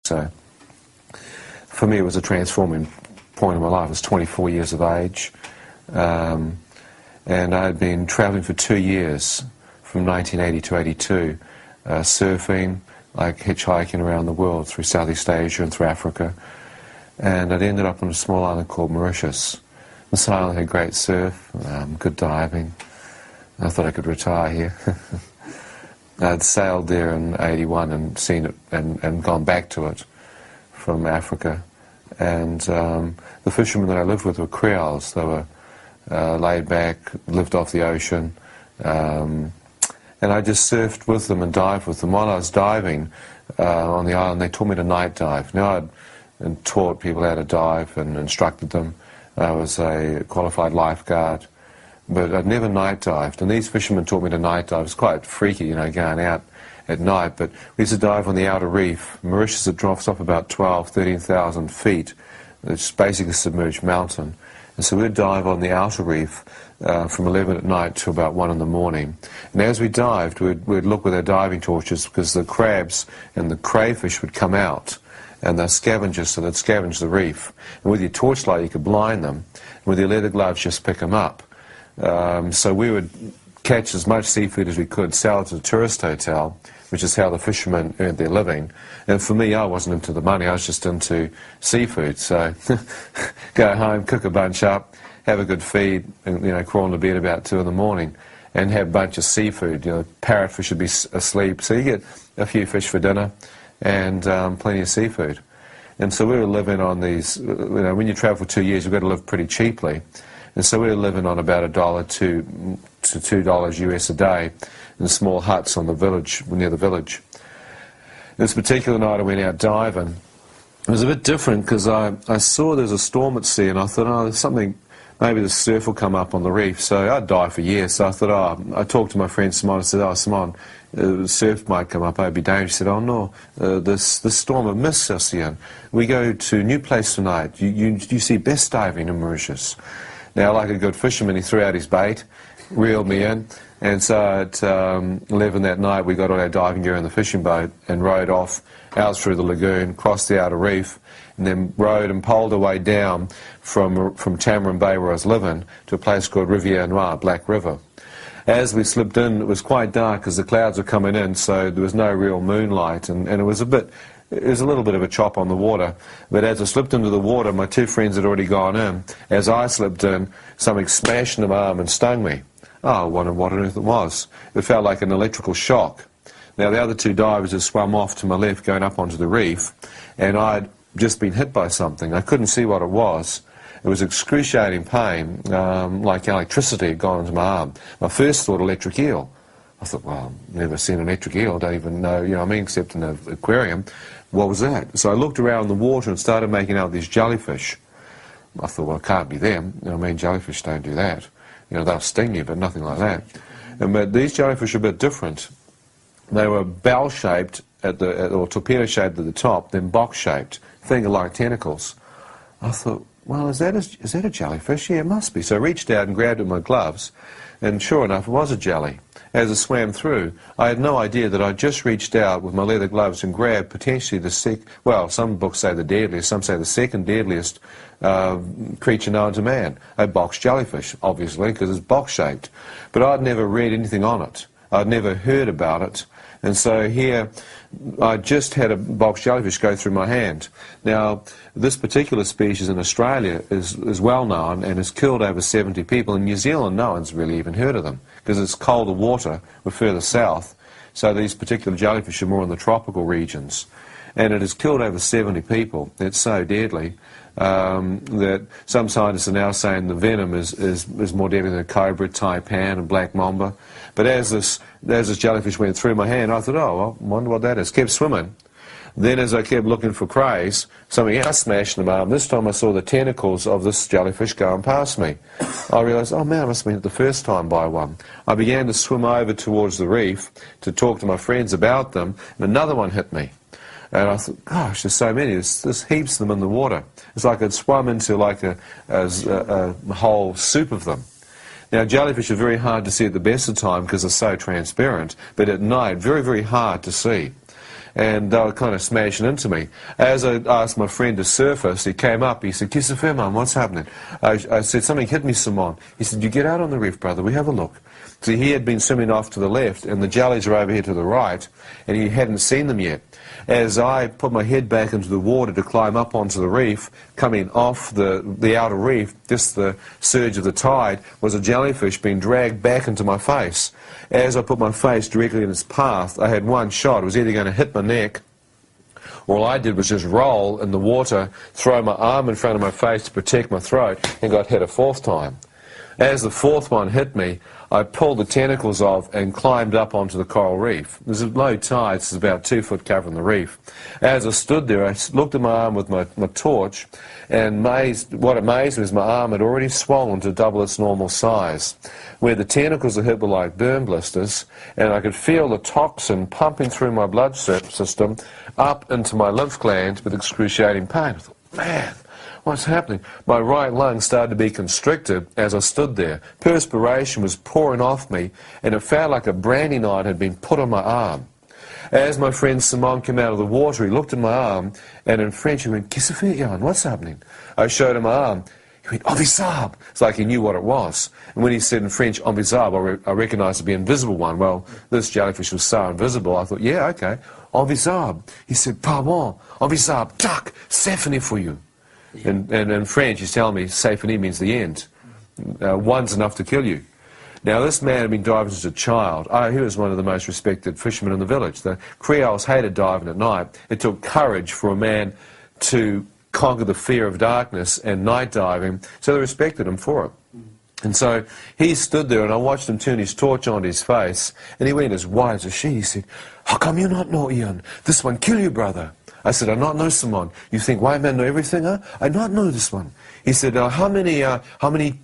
So for me, it was a transforming point in my life. I was 24 years of age, and I had been travelling for 2 years, from 1980 to 82, surfing, like hitchhiking around the world through Southeast Asia and through Africa. And I'd ended up on a small island called Mauritius. This island had great surf, good diving. I thought I could retire here. I'd sailed there in 81 and seen it and gone back to it from Africa. And the fishermen that I lived with were Creoles. They were laid back, lived off the ocean. And I just surfed with them and dived with them. While I was diving on the island, they taught me to night dive. Now I'd taught people how to dive and instructed them. I was a qualified lifeguard. But I'd never night dived, and these fishermen taught me to night dive. It was quite freaky, you know, going out at night, but we used to dive on the outer reef. Mauritius, it drops off about 13,000 feet. It's basically a submerged mountain. And so we'd dive on the outer reef from 11 at night to about 1 in the morning. And as we dived, we'd look with our diving torches, because the crabs and the crayfish would come out, and they're scavengers, so they'd scavenge the reef. And with your torchlight, you could blind them, and with your leather gloves, just pick them up. So we would catch as much seafood as we could, sell it to the tourist hotel, which is how the fishermen earned their living. And for me, I wasn't into the money, I was just into seafood. So go home, cook a bunch up, have a good feed, and, you know, crawl into bed about 2 in the morning and have a bunch of seafood. You know, parrotfish would be asleep. So you get a few fish for dinner and plenty of seafood. And so we were living on these, you know, when you travel for 2 years, you've got to live pretty cheaply. And so we were living on about $1 to $2 US a day in small huts on the village, near the village. This particular night I went out diving. It was a bit different because I saw there was a storm at sea, and I thought, oh, there's something, maybe the surf will come up on the reef. So I'd dive for years. So I thought, oh, I talked to my friend Simon. I said, oh, Simon, the surf might come up, it'd be dangerous. He said, oh no, this storm of mist, Ocean. We go to a new place tonight. You see best diving in Mauritius. Now, like a good fisherman, he threw out his bait, reeled me in, and so at 11 that night we got all our diving gear in the fishing boat and rowed off out through the lagoon, crossed the outer reef, and then rowed and poled our way down from Tamarin Bay, where I was living, to a place called Rivière Noire, Black River. As we slipped in, it was quite dark because the clouds were coming in, so there was no real moonlight, and it was a little bit of a chop on the water. But as I slipped into the water, my 2 friends had already gone in. As I slipped in, something smashed into my arm and stung me. Oh, I wondered what on earth it was. It felt like an electrical shock. Now, the other 2 divers had swum off to my left, going up onto the reef, and I'd just been hit by something. I couldn't see what it was. It was excruciating pain, like electricity had gone into my arm. My first thought, electric eel. I thought, well, I've never seen an electric eel, I don't even know, you know what I mean, except in an aquarium. What was that? So I looked around the water and started making out these jellyfish. I thought, well, it can't be them. You know, I mean, jellyfish don't do that. You know, they'll sting you, but nothing like that. But these jellyfish are a bit different. They were bell-shaped or torpedo-shaped at the top, then box-shaped, finger-like tentacles. I thought, well, is that a jellyfish? Yeah, it must be. So I reached out and grabbed it with my gloves, and sure enough, it was a jelly. As I swam through, I had no idea that I just reached out with my leather gloves and grabbed potentially well, some books say the deadliest, some say the second deadliest creature known to man, a box jellyfish, obviously, because it's box-shaped. But I'd never read anything on it. I'd never heard about it. And so here, I just had a box jellyfish go through my hand. Now, this particular species in Australia is well known and has killed over 70 people. In New Zealand, no one's really even heard of them, because it's colder water, we're further south, so these particular jellyfish are more in the tropical regions. And it has killed over 70 people. It's so deadly that some scientists are now saying the venom is more deadly than cobra, taipan and black mamba. But as this jellyfish went through my hand, I thought, oh, well, I wonder what that is. Kept swimming. Then as I kept looking for crays, something else smashed in my arm. This time I saw the tentacles of this jellyfish going past me. I realised, oh man, I must have been hit the first time by one. I began to swim over towards the reef to talk to my friends about them, and another one hit me. And I thought, gosh, there's so many. There's heaps of them in the water. It's like I'd swum into like a whole soup of them. Now, jellyfish are very hard to see at the best of time because they're so transparent, but at night, very, very hard to see. and they were kind of smashing into me. As I asked my friend to surface, he came up, he said, "Christopher, man, what's happening?" I said, "Something hit me, Simon." He said, "You get out on the reef, brother, we have a look." So he had been swimming off to the left, and the jellies are over here to the right, and he hadn't seen them yet. As I put my head back into the water to climb up onto the reef, coming off the outer reef, just the surge of the tide, was a jellyfish being dragged back into my face. As I put my face directly in its path, I had one shot. It was either going to hit my neck, or all I did was just roll in the water, throw my arm in front of my face to protect my throat, and got hit a fourth time. As the fourth one hit me, I pulled the tentacles off and climbed up onto the coral reef. There's a low tide, it's about 2 foot covering the reef. As I stood there, I looked at my arm with my torch, and what amazed me was my arm had already swollen to double its normal size. Where the tentacles are hit were like burn blisters, and I could feel the toxin pumping through my blood system up into my lymph glands with excruciating pain. I thought, man, what's happening? My right lung started to be constricted as I stood there. Perspiration was pouring off me, and it felt like a branding iron had been put on my arm. As my friend Simon came out of the water, he looked at my arm, and in French he went, "Qu'est-ce que fait, Jan? What's happening?" I showed him my arm. He went, "Invisible." It's like he knew what it was. And when he said in French, "Invisible," I recognized it to be invisible one. Well, this jellyfish was so invisible, I thought, yeah, okay, invisible. He said, "Pardon, invisible, tac, c'est fini for you." And in French, he's telling me, "C'est fini" means the end. One's enough to kill you. Now, this man had been diving as a child. He was one of the most respected fishermen in the village. The Creoles hated diving at night. It took courage for a man to conquer the fear of darkness and night diving, so they respected him for it. And so he stood there, and I watched him turn his torch onto his face, and he went as white as a sheet. He said, "How come you not know, Ian? This one kill you, brother." I said, "I not know Simon." "You think white men know everything, huh?" "I not know this one." He said, how many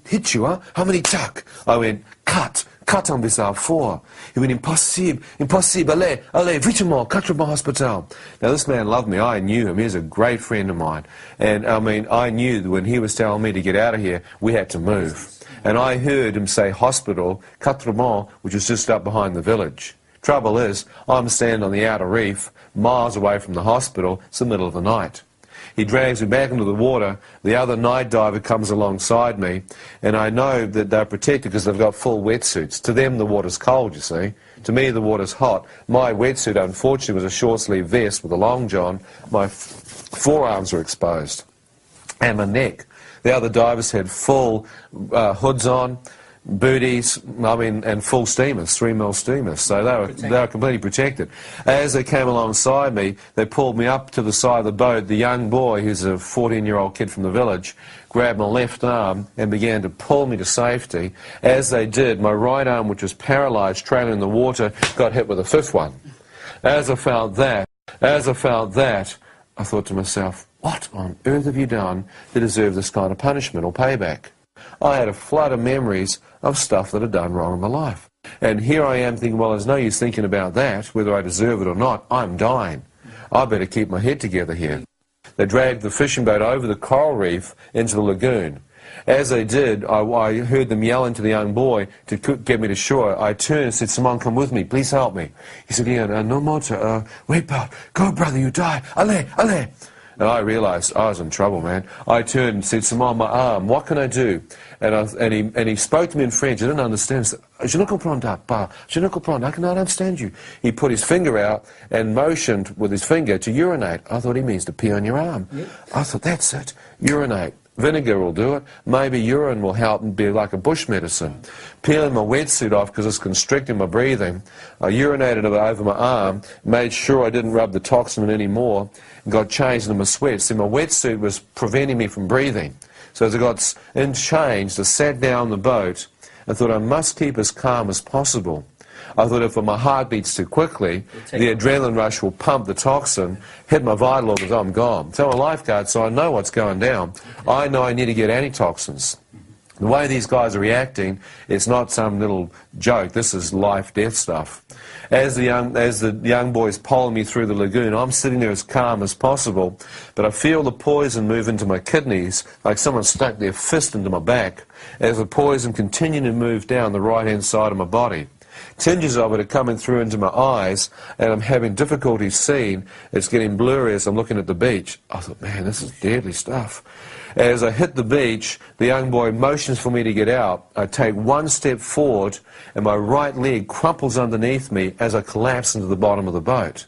hit you, huh? How many tuck?" I went, cut en bizarre, 4. He went, impossible, allez, vitement, 4 hospital. Now, this man loved me. I knew him. He was a great friend of mine. And, I mean, I knew that when he was telling me to get out of here, we had to move. And I heard him say hospital, 4, which was just up behind the village. Trouble is, I'm standing on the outer reef, miles away from the hospital. It's the middle of the night. He drags me back into the water. The other night diver comes alongside me, and I know that they're protected because they've got full wetsuits. To them, the water's cold, you see. To me, the water's hot. My wetsuit, unfortunately, was a short-sleeve vest with a long john. My forearms were exposed, and my neck. The other divers had full hoods on, booties, and full steamers, 3mm steamers, so they were completely protected. As they came alongside me, they pulled me up to the side of the boat. The young boy, who's a 14-year-old kid from the village, grabbed my left arm and began to pull me to safety. As they did, my right arm, which was paralysed, trailing in the water, got hit with a 5th one. As I felt that, I thought to myself, what on earth have you done to deserve this kind of punishment or payback? I had a flood of memories of stuff that I'd done wrong in my life. And here I am thinking, well, there's no use thinking about that, whether I deserve it or not. I'm dying. I better keep my head together here. They dragged the fishing boat over the coral reef into the lagoon. As they did, I heard them yelling to the young boy to get me to shore. I turned and said, "Simon, come with me. Please help me." He said, "Yeah, no more. Wait, pal. Go, brother, you die. Allez, allez." And I realised I was in trouble, man. I turned and said, "Simon, my arm, what can I do?" And he spoke to me in French. I didn't understand. He said, "Je ne comprends pas. Je ne comprends. I cannot understand you." He put his finger out and motioned with his finger to urinate. I thought he means to pee on your arm. Yep. I thought, that's it. Urinate. Vinegar will do it. Maybe urine will help and be like a bush medicine. Peeling my wetsuit off because it's constricting my breathing. I urinated over my arm, made sure I didn't rub the toxin in anymore, and got changed into my sweats. See, my wetsuit was preventing me from breathing. So as I got changed, I sat down on the boat and thought I must keep as calm as possible. I thought if my heart beats too quickly, the adrenaline rush will pump the toxin, hit my vital organs, I'm gone. So I'm a lifeguard, so I know what's going down. I know I need to get antitoxins. The way these guys are reacting, it's not some little joke. This is life-death stuff. As the young boys pole me through the lagoon, I'm sitting there as calm as possible, but I feel the poison move into my kidneys, like someone stuck their fist into my back, as the poison continued to move down the right-hand side of my body. Tinges of it are coming through into my eyes, and I'm having difficulty seeing. It's getting blurry as I'm looking at the beach. I thought, man, this is deadly stuff. As I hit the beach, the young boy motions for me to get out. I take one step forward, and my right leg crumples underneath me as I collapse into the bottom of the boat.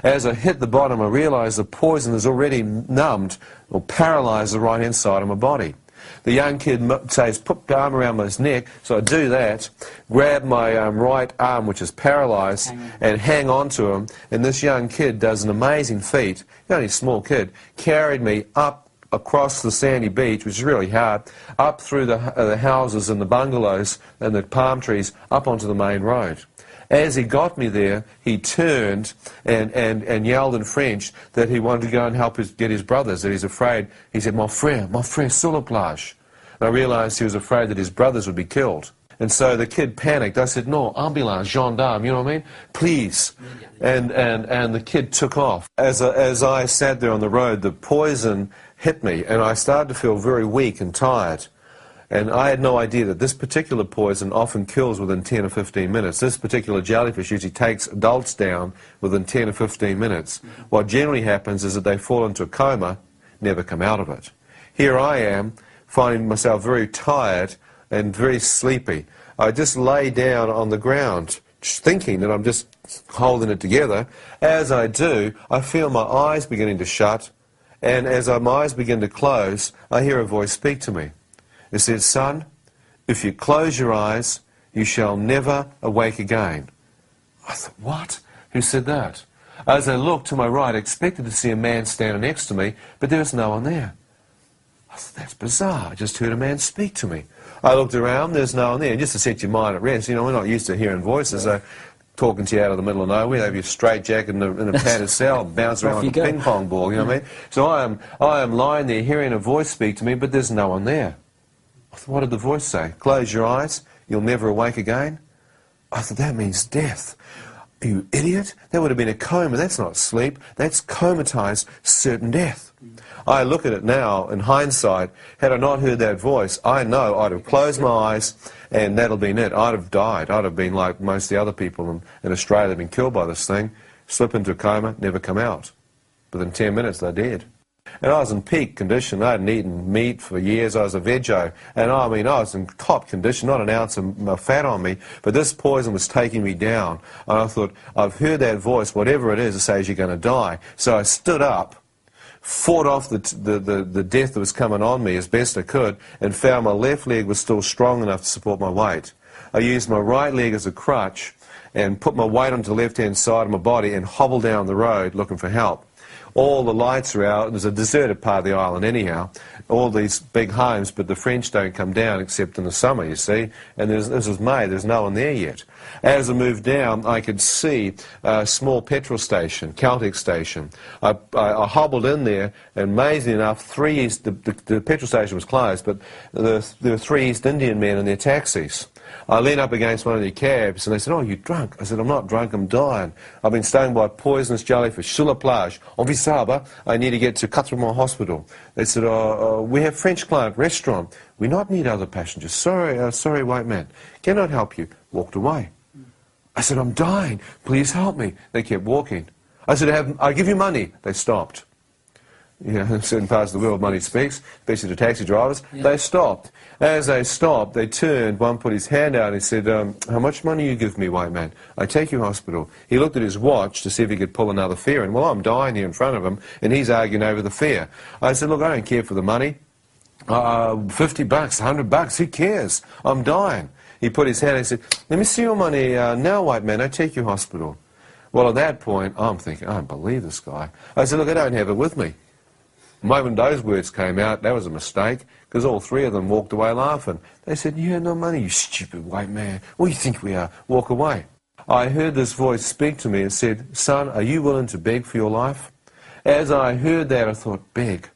As I hit the bottom, I realise the poison has already numbed or paralysed the right-hand side of my body. The young kid says, put the arm around my neck, so I do that, grab my right arm, which is paralysed, and hang on to him, and this young kid does an amazing feat, he's only a small kid, carried me up across the sandy beach, which is really hard, up through the houses and the bungalows and the palm trees, up onto the main road. As he got me there, he turned and yelled in French that he wanted to go and help get his brothers, that he's afraid. He said, mon frère, sur la plage. And I realised he was afraid that his brothers would be killed. And so the kid panicked. I said, no, ambulance, gendarme, you know what I mean? Please. And the kid took off. As I sat there on the road, the poison hit me, and I started to feel very weak and tired. And I had no idea that this particular poison often kills within 10 or 15 minutes. This particular jellyfish usually takes adults down within 10 or 15 minutes. What generally happens is that they fall into a coma, never come out of it. Here I am, finding myself very tired and very sleepy. I just lay down on the ground, thinking that I'm just holding it together. As I do, I feel my eyes beginning to shut, and as my eyes begin to close, I hear a voice speak to me. It says, son, if you close your eyes, you shall never awake again. I thought, what? Who said that? As I looked to my right, I expected to see a man standing next to me, but there was no one there. I thought, that's bizarre. I just heard a man speak to me. I looked around, there's no one there. Just to set your mind at rest, you know, we're not used to hearing voices. So talking to you out of the middle of nowhere, they have your straitjacket in a padded cell, bounce around like a ping pong ball, you know what I mean? So I am lying there hearing a voice speak to me, but there's no one there. I thought, what did the voice say? Close your eyes, you'll never awake again? I thought, that means death. Are you idiot? That would have been a coma. That's not sleep. That's comatized certain death. I look at it now, in hindsight, had I not heard that voice, I know I'd have closed my eyes and that'll been it. I'd have died. I'd have been like most of the other people in Australia that have been killed by this thing, slip into a coma, never come out. Within 10 minutes, they're dead. And I was in peak condition. I hadn't eaten meat for years. I was a veggie. And I mean, I was in top condition, not an ounce of fat on me. But this poison was taking me down. And I thought, I've heard that voice, whatever it is, it says you're going to die. So I stood up, fought off the death that was coming on me as best I could, and found my left leg was still strong enough to support my weight. I used my right leg as a crutch and put my weight onto the left-hand side of my body and hobbled down the road looking for help. All the lights are out. There's a deserted part of the island anyhow. All these big homes, but the French don't come down except in the summer, you see. And this is May. There's no one there yet. As I moved down, I could see a small petrol station, Caltex station. I hobbled in there, and amazingly enough, the petrol station was closed, but there were 3 East Indian men in their taxis. I leaned up against one of their cabs, and they said, oh, you're drunk. I said, I'm not drunk, I'm dying. I've been stung by a poisonous jellyfish, sur la plage. On Visaba, I need to get to Catremont Hospital. They said, we have French client, restaurant. We not need other passengers. Sorry, white man. Cannot help you. Walked away. I said, I'm dying. Please help me. They kept walking. I said, I'll give you money. They stopped. You know, in certain parts of the world, money speaks, especially the taxi drivers. Yeah. They stopped. As they stopped, they turned. One put his hand out and he said, how much money you give me, white man? I take you to hospital. He looked at his watch to see if he could pull another fare. And, well, I'm dying here in front of him, and he's arguing over the fare. I said, look, I don't care for the money. $50, $100, who cares? I'm dying. He put his hand out and said, let me see your money now, white man. I take you to hospital. Well, at that point, I'm thinking, I don't believe this guy. I said, look, I don't have it with me. The moment those words came out, that was a mistake, because all 3 of them walked away laughing. They said, you have no money, you stupid white man. What do you think we are? Walk away. I heard this voice speak to me and said, son, are you willing to beg for your life? As I heard that, I thought, beg?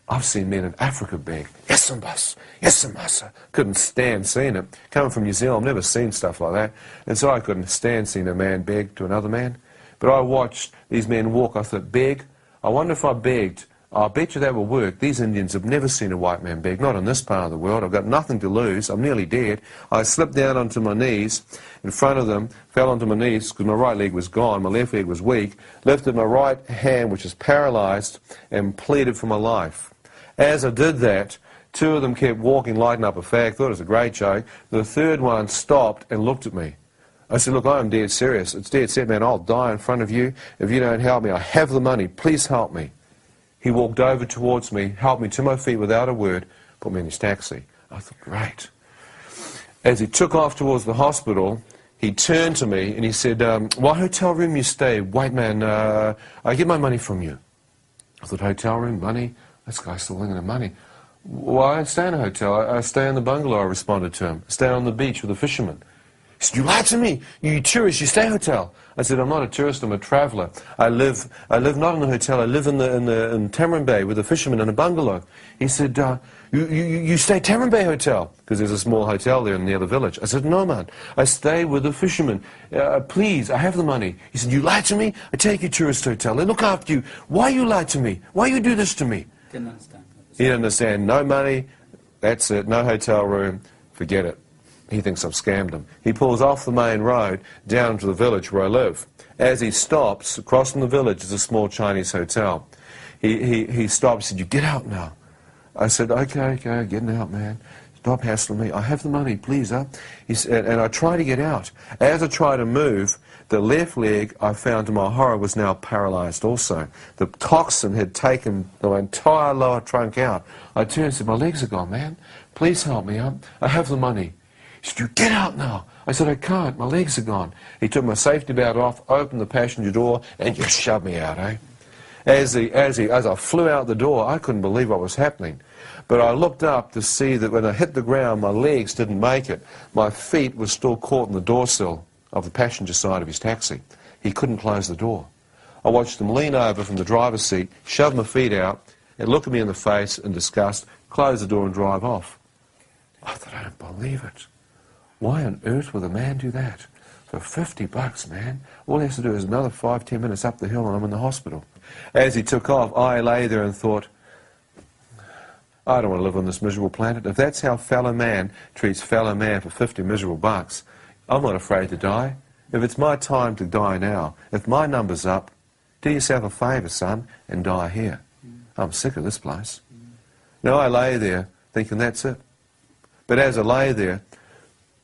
I've seen men in Africa beg. Yes, boss. Yes, massa. Couldn't stand seeing it. Coming from New Zealand, I've never seen stuff like that. And so I couldn't stand seeing a man beg to another man. But I watched these men walk. I thought, beg? I wonder if I begged, I'll bet you that will work. These Indians have never seen a white man beg, not in this part of the world. I've got nothing to lose. I'm nearly dead. I slipped down onto my knees in front of them, fell onto my knees because my right leg was gone, my left leg was weak, lifted my right hand, which is paralyzed, and pleaded for my life. As I did that, two of them kept walking, lighting up a fag, thought it was a great joke. The third one stopped and looked at me. I said, look, I'm dead serious. It's dead set, man. I'll die in front of you. If you don't help me, I have the money. Please help me. He walked over towards me, helped me to my feet without a word, put me in his taxi. I thought, great. As he took off towards the hospital, he turned to me and he said, what hotel room you stay? White man, I get my money from you. I thought, hotel room, money? This guy's still thinking of money. Well, I don't stay in a hotel. I stay in the bungalow, I responded to him. I stay on the beach with a fisherman. He said, you lied to me. You tourist, you stay in a hotel. I said, I'm not a tourist, I'm a traveller. I live not in a hotel, I live in Tamarin Bay with a fisherman in a bungalow. He said, you stay Tamarin Bay Hotel, because there's a small hotel there near the village. I said, no, man, I stay with a fisherman. Please, I have the money. He said, you lied to me? I take you to a tourist hotel, they look after you. Why you lied to me? Why you do this to me? Didn't understand. He didn't understand. No money, that's it, no hotel room, forget it. He thinks I've scammed him. He pulls off the main road down to the village where I live. As he stops, across from the village is a small Chinese hotel. He stops and said, you get out now. I said, okay, getting out, man. Stop hassling me. I have the money, please, huh? He said, and I try to get out. As I try to move, the left leg, I found to my horror, was now paralyzed also. The toxin had taken the entire lower trunk out. I turned and said, my legs are gone, man. Please help me, huh? I have the money. He said, you get out now. I said, I can't, my legs are gone. He took my safety belt off, opened the passenger door, and just shoved me out, eh? As I flew out the door, I couldn't believe what was happening. But I looked up to see that when I hit the ground, my legs didn't make it. My feet were still caught in the door sill of the passenger side of his taxi. He couldn't close the door. I watched him lean over from the driver's seat, shove my feet out, and look at me in the face in disgust, close the door and drive off. I thought, I don't believe it. Why on earth would a man do that? For $50, man. All he has to do is another 5-10 minutes up the hill and I'm in the hospital. As he took off, I lay there and thought, I don't want to live on this miserable planet. If that's how fellow man treats fellow man for 50 miserable bucks, I'm not afraid to die. If it's my time to die now, if my number's up, do yourself a favour, son, and die here. I'm sick of this place. Now I lay there thinking that's it. But as I lay there,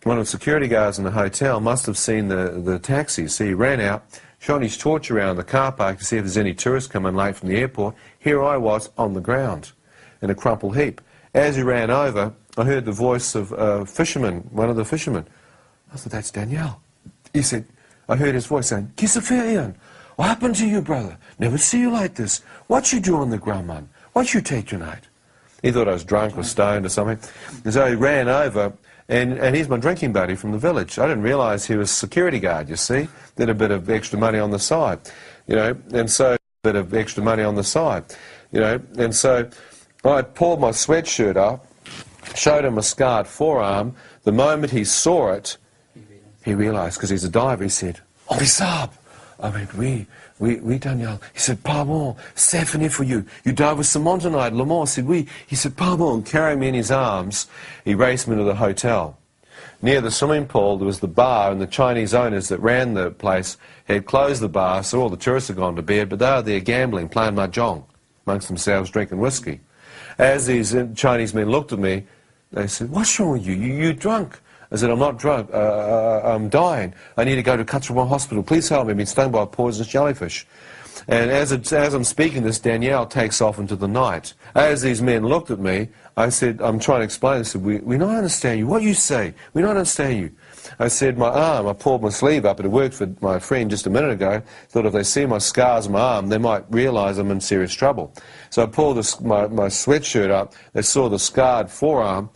one of the security guards in the hotel must have seen the taxi, so he ran out, shone his torch around the car park to see if there's any tourists coming late from the airport. Here I was on the ground in a crumpled heap. As he ran over, I heard the voice of a fisherman, one of the fishermen. I thought, that's Danielle. He said, I heard his voice saying, Kisafarian, what happened to you, brother? Never see you like this. What you do on the ground, man? What you take tonight? He thought I was drunk or stoned or something. And so he ran over, and he's my drinking buddy from the village. I didn't realise he was a security guard, you see. Did a bit of extra money on the side, you know, and so and so I pulled my sweatshirt up, showed him a scarred forearm. The moment he saw it, he realised, because he's a diver, he said, "Oh, Bisab." I went, oui, Daniel. He said, "Pardon, c'est fini for you. You dive with Simon tonight, Le Mans." I said, "Oui." He said, "Pardon," carrying me in his arms. He raced me to the hotel. Near the swimming pool, there was the bar, and the Chinese owners that ran the place had closed the bar, so all the tourists had gone to bed, but they were there gambling, playing mahjong amongst themselves, drinking whiskey. As these Chinese men looked at me, they said, "What's wrong with you? You drunk?" I said, "I'm not drunk. I'm dying. I need to go to Cutterwell Hospital. Please help me. I've been stung by a poisonous jellyfish." And as I'm speaking this, Danielle takes off into the night. As these men looked at me, I said, I'm trying to explain. I said, we don't understand you. What you say? We don't understand you. I said, my arm, I pulled my sleeve up. It had worked for my friend just a minute ago. Thought if they see my scars on my arm, they might realise I'm in serious trouble. So I pulled my sweatshirt up. They saw the scarred forearm.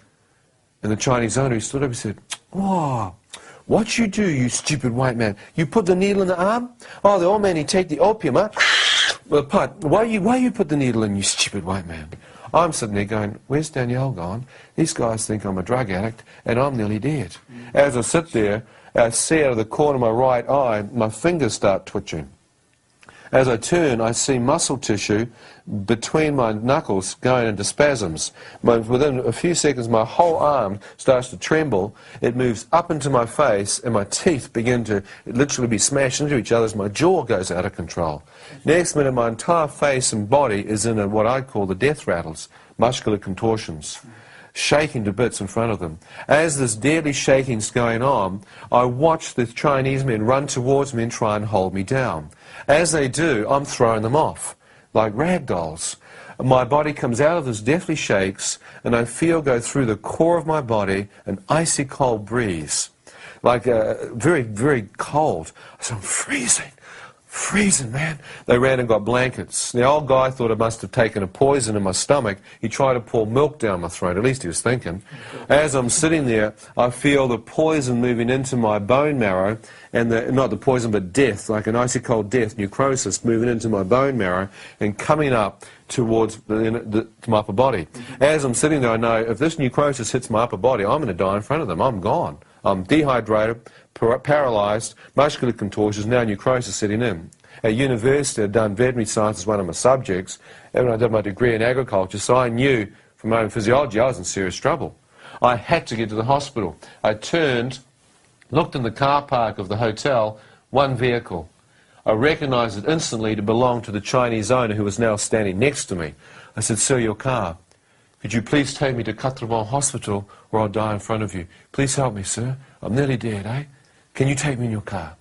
And the Chinese owner, he stood up and said, "Oh, what you do, you stupid white man? You put the needle in the arm? Oh, the old man, he take the opium, huh? Well, why you put the needle in, you stupid white man?" I'm sitting there going, where's Danielle gone? These guys think I'm a drug addict, and I'm nearly dead. As I sit there, I see out of the corner of my right eye, my fingers start twitching. As I turn, I see muscle tissue between my knuckles going into spasms. Within a few seconds, my whole arm starts to tremble. It moves up into my face, and my teeth begin to literally be smashed into each other as my jaw goes out of control. Next minute, my entire face and body is in what I call the death rattles, muscular contortions, shaking to bits in front of them. As this deadly shaking's going on, I watch the Chinese men run towards me and try and hold me down. As they do, I'm throwing them off, like rag dolls. My body comes out of this deathly shakes, and I feel go through the core of my body an icy cold breeze, like very, very cold. So I'm freezing, man. They ran and got blankets. The old guy thought I must have taken a poison in my stomach. He tried to pour milk down my throat, at least he was thinking. As I'm sitting there, I feel the poison moving into my bone marrow, and not the poison but death, like an icy cold death, necrosis, moving into my bone marrow and coming up towards to my upper body. As I'm sitting there, I know if this necrosis hits my upper body, I'm going to die in front of them. I'm gone. I'm dehydrated, paralysed, muscular contortions, now necrosis setting in. At university, I'd done veterinary science as one of my subjects, and I did my degree in agriculture, so I knew from my own physiology I was in serious trouble. I had to get to the hospital. I turned, looked in the car park of the hotel, one vehicle. I recognised it instantly to belong to the Chinese owner who was now standing next to me. I said, "Sir, your car. Could you please take me to Katrabon Hospital or I'll die in front of you? Please help me, sir. I'm nearly dead, eh? Can you take me in your car?"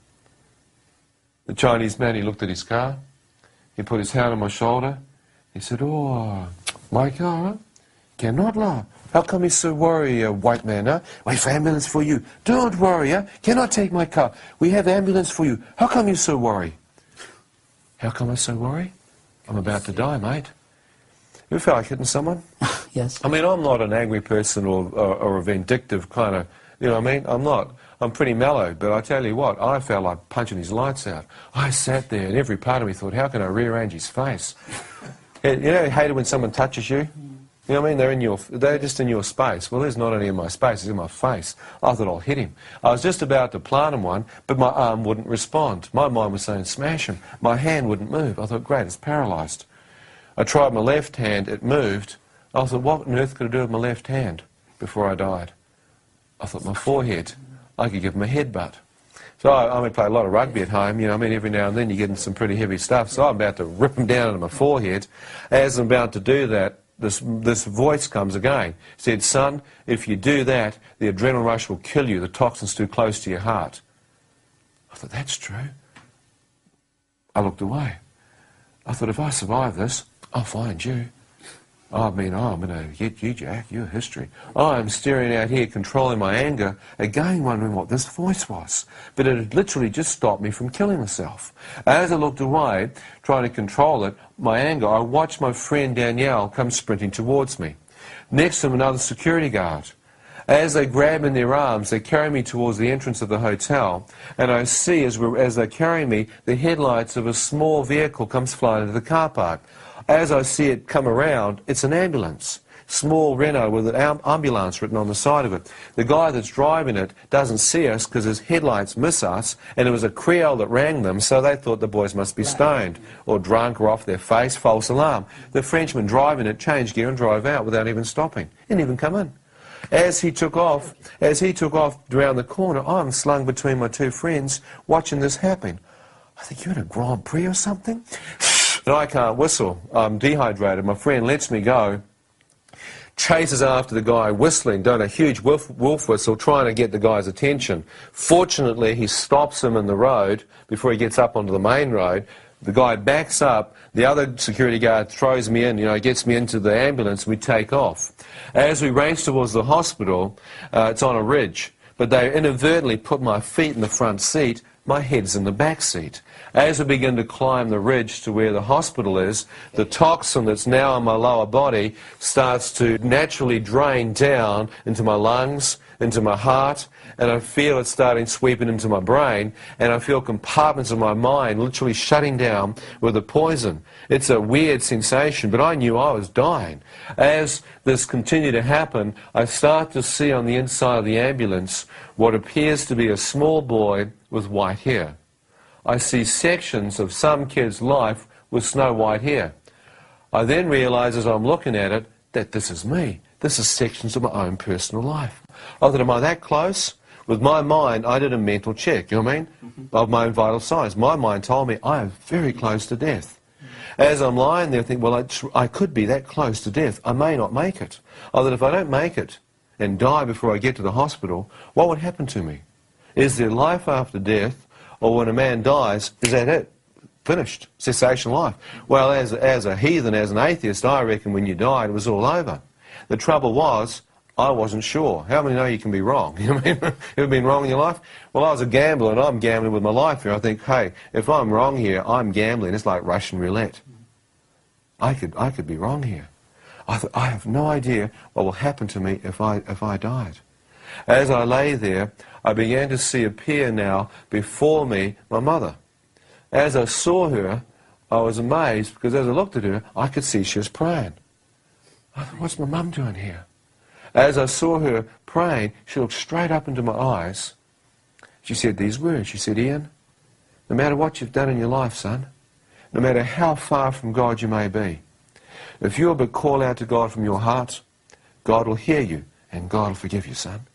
The Chinese man, he looked at his car. He put his hand on my shoulder. He said, "Oh, my car, huh? Cannot lie. How come you so worry, white man, huh? Wait for ambulance for you. Don't worry, huh? Cannot take my car. We have ambulance for you. How come you so worry?" How come I so worry? I'm about to die, mate. You feel like hitting someone? Yes. I mean, I'm not an angry person or a vindictive kind of, you know what I mean? I'm not. I'm pretty mellow, but I tell you what, I felt like punching his lights out. I sat there and every part of me thought, how can I rearrange his face? You know, you hate it when someone touches you? You know what I mean? They're just in your space. Well, there's not any in my space, it's in my face. I thought I'll hit him. I was just about to plant him one, but my arm wouldn't respond. My mind was saying, smash him. My hand wouldn't move. I thought, great, it's paralysed. I tried my left hand, it moved. I thought, what on earth could I do with my left hand before I died? I thought, my forehead. I could give him a headbutt. So I play a lot of rugby at home, you know, I mean, every now and then you get in some pretty heavy stuff, so I'm about to rip him down into my forehead. As I'm about to do that, this voice comes again. It said, "Son, if you do that, the adrenaline rush will kill you. The toxin's too close to your heart." I thought, that's true. I looked away. I thought, if I survive this, I'll find you. I mean, I'm going to get you, Jack, you're history. I'm staring out here, controlling my anger, again wondering what this voice was. But it had literally just stopped me from killing myself. As I looked away, trying to control it, my anger, I watched my friend Danielle come sprinting towards me. Next to him, another security guard. As they grab me in their arms, they carry me towards the entrance of the hotel, and I see, as they carry me, the headlights of a small vehicle comes flying into the car park. As I see it come around, it's an ambulance. Small Renault with an ambulance written on the side of it. The guy that's driving it doesn't see us because his headlights miss us, and it was a Creole that rang them, so they thought the boys must be stoned or drunk or off their face, false alarm. The Frenchman driving it changed gear and drove out without even stopping. He didn't even come in. As he took off around the corner, I'm slung between my two friends watching this happen. I think you're in a Grand Prix or something? And I can't whistle. I'm dehydrated. My friend lets me go, chases after the guy whistling, doing a huge wolf whistle, trying to get the guy's attention. Fortunately, he stops him in the road before he gets up onto the main road. The guy backs up. The other security guard throws me in, gets me into the ambulance. We take off. As we race towards the hospital, it's on a ridge, but they inadvertently put my feet in the front seat. My head's in the back seat. As we begin to climb the ridge to where the hospital is, the toxin that's now in my lower body starts to naturally drain down into my lungs, into my heart, and I feel it starting sweeping into my brain, and I feel compartments of my mind literally shutting down with the poison. It's a weird sensation, but I knew I was dying. As this continued to happen, I start to see on the inside of the ambulance what appears to be a small boy with white hair. I see sections of some kid's life with snow white hair. I then realise as I'm looking at it that this is me. This is sections of my own personal life. I thought, am I that close? With my mind, I did a mental check, you know what I mean, of my own vital signs. My mind told me I am very close to death. As I'm lying there, I think, well, I could be that close to death. I may not make it. I thought, if I don't make it and die before I get to the hospital, what would happen to me? Is there life after death, or when a man dies, is that it? Finished. Cessation life. Well, as a heathen, as an atheist, I reckon when you died, it was all over. The trouble was, I wasn't sure. How many know you can be wrong? You know what I mean? Ever been wrong in your life? Well, I was a gambler, and I'm gambling with my life here. I think, hey, if I'm wrong here, I'm gambling. It's like Russian roulette. I could be wrong here. I thought, I have no idea what will happen to me if I died. As I lay there, I began to see appear now before me my mother. As I saw her, I was amazed, because as I looked at her, I could see she was praying. I thought, what's my mum doing here? As I saw her praying, she looked straight up into my eyes. She said these words. She said, Ian, no matter what you've done in your life, son, no matter how far from God you may be, if you'll but call out to God from your heart, God will hear you and God will forgive you, son.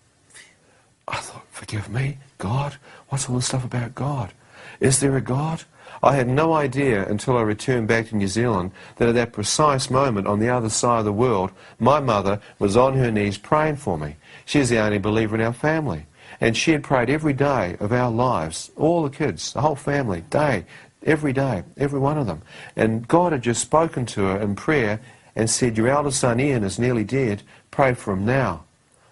I thought, forgive me? God? What's all this stuff about God? Is there a God? I had no idea until I returned back to New Zealand that at that precise moment on the other side of the world, my mother was on her knees praying for me. She's the only believer in our family. And she had prayed every day of our lives, all the kids, the whole family, every day, every one of them. And God had just spoken to her in prayer and said, your eldest son Ian is nearly dead, pray for him now.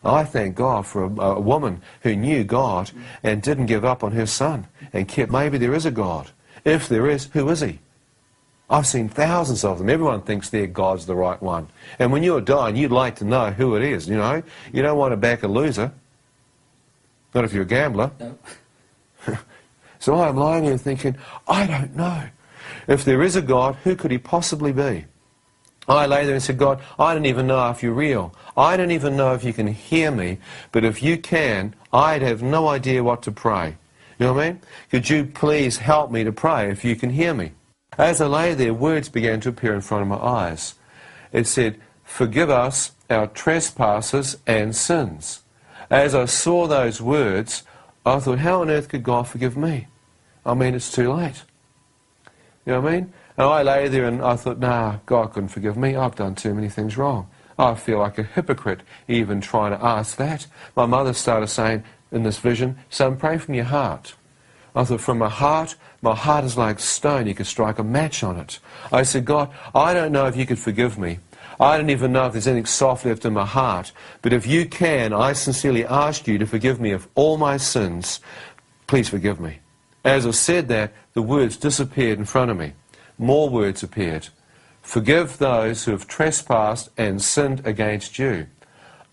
I thank God for a woman who knew God and didn't give up on her son and kept, maybe there is a God. If there is, who is he? I've seen thousands of them. Everyone thinks their God's the right one. And when you're dying, you'd like to know who it is, you know. You don't want to back a loser. Not if you're a gambler. No. So I'm lying here thinking, I don't know. If there is a God, who could he possibly be? I lay there and said, God, I don't even know if you're real. I don't even know if you can hear me. But if you can, I'd have no idea what to pray. You know what I mean? Could you please help me to pray if you can hear me? As I lay there, words began to appear in front of my eyes. It said, forgive us our trespasses and sins. As I saw those words, I thought, how on earth could God forgive me? I mean, it's too late. You know what I mean? And I lay there and I thought, nah, God couldn't forgive me. I've done too many things wrong. I feel like a hypocrite even trying to ask that. My mother started saying in this vision, son, pray from your heart. I thought, from my heart is like stone. You could strike a match on it. I said, God, I don't know if you could forgive me. I don't even know if there's anything soft left in my heart. But if you can, I sincerely ask you to forgive me of all my sins. Please forgive me. As I said that, the words disappeared in front of me. More words appeared. Forgive those who have trespassed and sinned against you.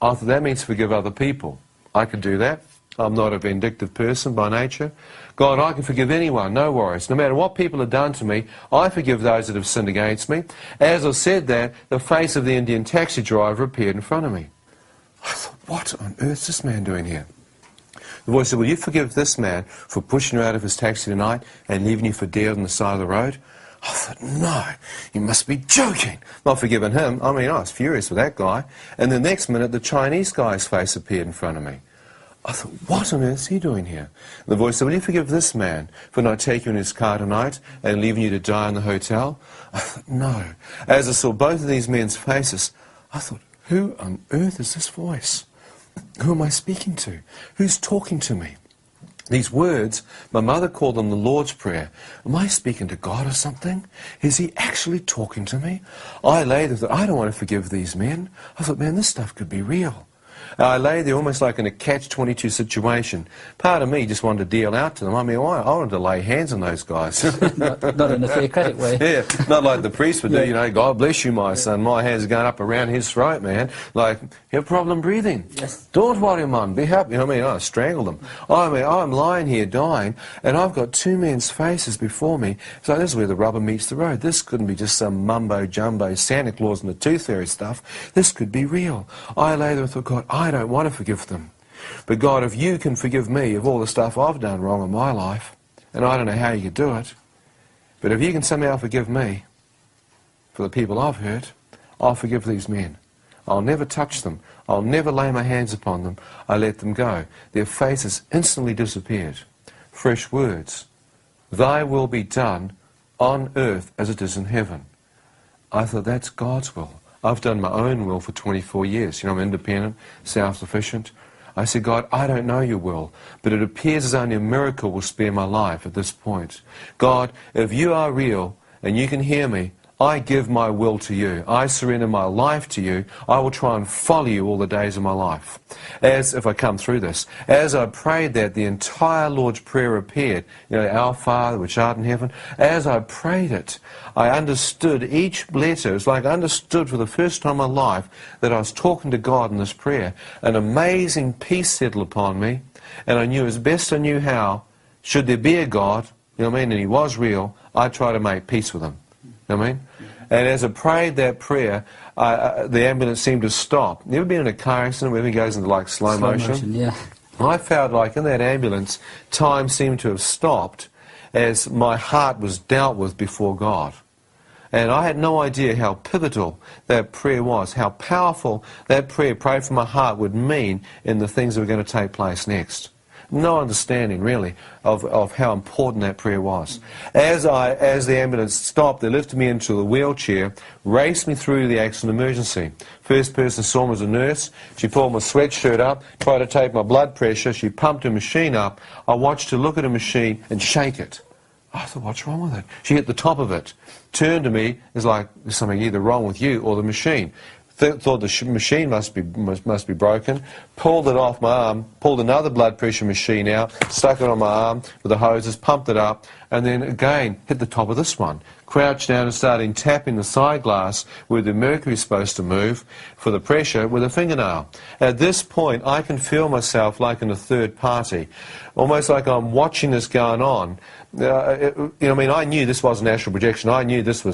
I thought that means forgive other people. I could do that. I'm not a vindictive person by nature. God, I can forgive anyone, no worries. No matter what people have done to me, I forgive those that have sinned against me. As I said that, the face of the Indian taxi driver appeared in front of me. I thought, what on earth is this man doing here? The voice said, will you forgive this man for pushing you out of his taxi tonight and leaving you for dead on the side of the road? I thought, no, you must be joking. Not forgiving him. I mean, I was furious with that guy. And the next minute, the Chinese guy's face appeared in front of me. I thought, what on earth is he doing here? And the voice said, will you forgive this man for not taking you in his car tonight and leaving you to die in the hotel? I thought, no. As I saw both of these men's faces, I thought, who on earth is this voice? Who am I speaking to? Who's talking to me? These words, my mother called them the Lord's Prayer. Am I speaking to God or something? Is he actually talking to me? I lay there and thought, I don't want to forgive these men. I thought, man, this stuff could be real. I lay there almost like in a catch-22 situation. Part of me just wanted to deal out to them. I mean, I wanted to lay hands on those guys. not in a theocratic way. Yeah, not like the priest would do, you know, God bless you, my son. My hands are going up around his throat, man. Like, you have a problem breathing? Yes. Don't worry, Mum, be happy. You know what I mean? I strangled them. I mean, I'm lying here dying, and I've got two men's faces before me. So this is where the rubber meets the road. This couldn't be just some mumbo-jumbo Santa Claus and the Tooth Fairy stuff. This could be real. I lay there and thought, God, I don't want to forgive them. But God, if you can forgive me of all the stuff I've done wrong in my life, And I don't know how you could do it, but if you can somehow forgive me for the people I've hurt, I'll forgive these men. I'll never touch them. I'll never lay my hands upon them. I let them go. Their faces instantly disappeared. Fresh words. Thy will be done on earth as it is in heaven. I thought, that's God's will. I've done my own will for 24 years. You know, I'm independent, self-sufficient. I said, God, I don't know your will, but it appears as only a miracle will spare my life at this point. God, if you are real and you can hear me, I give my will to you. I surrender my life to you. I will try and follow you all the days of my life. As if I come through this, as I prayed that, the entire Lord's Prayer appeared. You know, Our Father, which art in heaven. As I prayed it, I understood each letter. It was like I understood for the first time in my life that I was talking to God in this prayer. An amazing peace settled upon me, and I knew as best I knew how, should there be a God, you know what I mean, and he was real, I'd try to make peace with him. You know what I mean? And as I prayed that prayer, the ambulance seemed to stop. You ever been in a car accident where everything goes into like slow motion? Yeah. I felt like in that ambulance, time seemed to have stopped as my heart was dealt with before God. And I had no idea how pivotal that prayer was, how powerful that prayer prayed from my heart would mean in the things that were going to take place next. No understanding, really, of how important that prayer was. As the ambulance stopped, they lifted me into the wheelchair, raced me through the accident emergency. First person saw me was a nurse. She pulled my sweatshirt up, tried to take my blood pressure. She pumped her machine up. I watched her look at her machine and shake it. I thought, what's wrong with it? She hit the top of it, turned to me, it's like, there's something either wrong with you or the machine. Thought the machine must be broken, pulled it off my arm, pulled another blood pressure machine out, stuck it on my arm with the hoses, pumped it up, and then again hit the top of this one. Crouched down and started tapping the side glass where the mercury is supposed to move for the pressure with a fingernail. At this point, I can feel myself like in a third party, almost like I'm watching this going on. I knew this wasn't astral projection. I knew this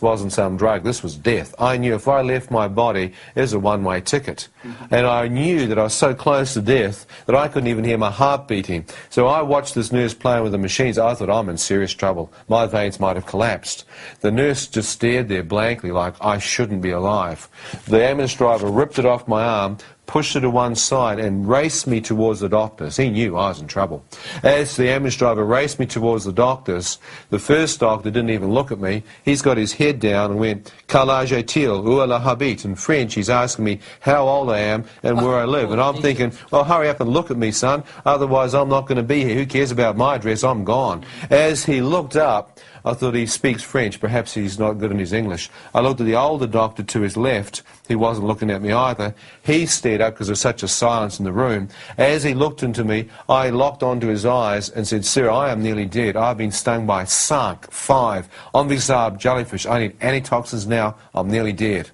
wasn't some drug. This was death. I knew if I left my body, it was a one-way ticket. And I knew that I was so close to death that I couldn't even hear my heart beating. So I watched this nurse playing with the machines. I thought, I'm in serious trouble. My veins might have collapsed. The nurse just stared there blankly like I shouldn't be alive. The ambulance driver ripped it off my arm, pushed it to one side and raced me towards the doctors. He knew I was in trouble. As the ambulance driver raced me towards the doctors, the first doctor didn't even look at me. He's got his head down and went, "Quel âge est-il? Où est la habite?" In French, he's asking me how old I am and where I live. And I'm thinking, well, hurry up and look at me, son. Otherwise, I'm not going to be here. Who cares about my address? I'm gone. As he looked up, I thought he speaks French. Perhaps he's not good in his English. I looked at the older doctor to his left. He wasn't looking at me either. He stared up because there was such a silence in the room. As he looked into me, I locked onto his eyes and said, "Sir, I am nearly dead. I've been stung by Sark 5 envisage jellyfish. I need antitoxins now. I'm nearly dead."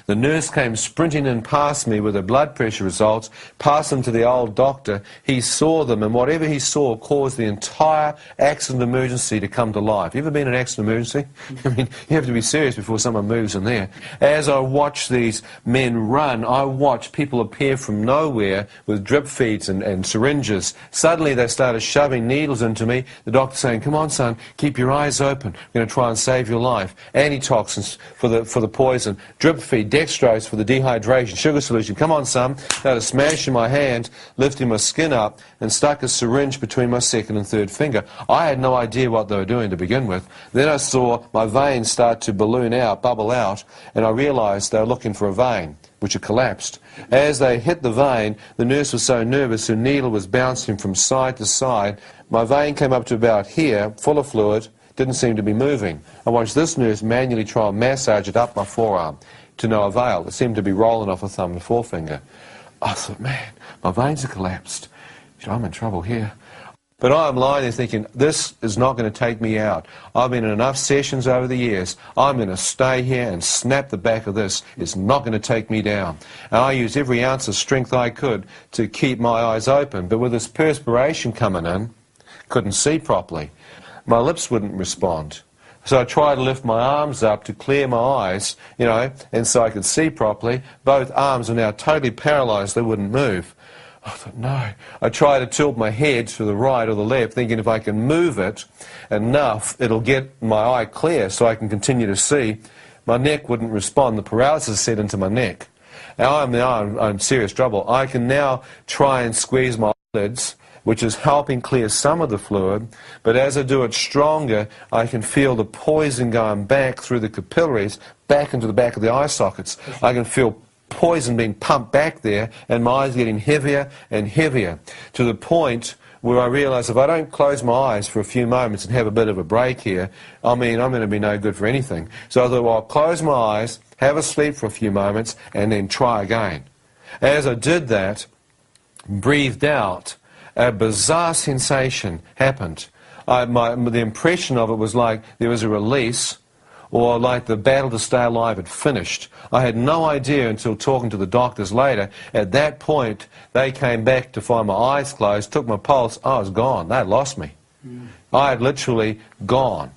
The nurse came sprinting in past me with her blood pressure results, passed them to the old doctor. He saw them, and whatever he saw caused the entire accident emergency to come to life. You ever been in an accident emergency? I mean, you have to be serious before someone moves in there. As I watched these men run, I watched people appear from nowhere with drip feeds and syringes. Suddenly they started shoving needles into me. The doctor saying, "Come on, son, keep your eyes open. We're going to try and save your life. Antitoxins for the poison. Drip feed, dextrose for the dehydration, sugar solution. Come on, son." They had a smash in my hand, lifting my skin up, and stuck a syringe between my second and third finger. I had no idea what they were doing to begin with. Then I saw my veins start to balloon out, bubble out, and I realized they were looking for a vein, which had collapsed. As they hit the vein, the nurse was so nervous her needle was bouncing from side to side. My vein came up to about here, full of fluid, didn't seem to be moving. I watched this nurse manually try and massage it up my forearm. To no avail. It seemed to be rolling off a thumb and forefinger. I thought, man, my veins have collapsed. I'm in trouble here. But I'm lying there thinking, this is not going to take me out. I've been in enough sessions over the years. I'm going to stay here and snap the back of this. It's not going to take me down. And I used every ounce of strength I could to keep my eyes open. But with this perspiration coming in, couldn't see properly. My lips wouldn't respond. So I tried to lift my arms up to clear my eyes, and so I could see properly. Both arms were now totally paralyzed. They wouldn't move. I thought, no. I try to tilt my head to the right or the left, thinking if I can move it enough, it'll get my eye clear so I can continue to see. My neck wouldn't respond. The paralysis set into my neck. Now I'm in serious trouble. I can now try and squeeze my eyelids, which is helping clear some of the fluid, but as I do it stronger, I can feel the poison going back through the capillaries, back into the back of the eye sockets. I can feel poison being pumped back there, and my eyes getting heavier and heavier, to the point where I realise if I don't close my eyes for a few moments and have a bit of a break here, I mean, I'm going to be no good for anything. So I thought, well, I'll close my eyes, have a sleep for a few moments, and then try again. As I did that, breathed out, a bizarre sensation happened. The impression of it was like there was a release, or like the battle to stay alive had finished. I had no idea until talking to the doctors later. At that point, they came back to find my eyes closed, took my pulse. I was gone. They had lost me. I had literally gone.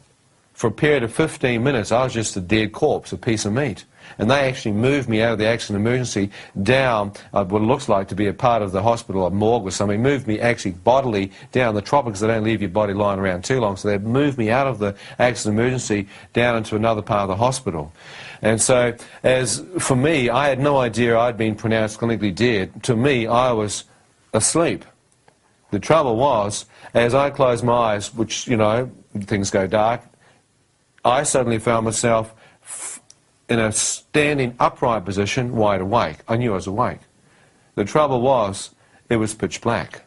For a period of 15 minutes, I was just a dead corpse, a piece of meat. And they actually moved me out of the accident emergency down what it looks like to be a part of the hospital, a morgue or something. Moved me actually bodily down the tropics. They don't leave your body lying around too long. So they moved me out of the accident emergency down into another part of the hospital. And so, as for me, I had no idea I'd been pronounced clinically dead. To me, I was asleep. The trouble was, as I closed my eyes, which, you know, things go dark, I suddenly found myself in a standing upright position, wide awake. I knew I was awake. The trouble was, it was pitch black.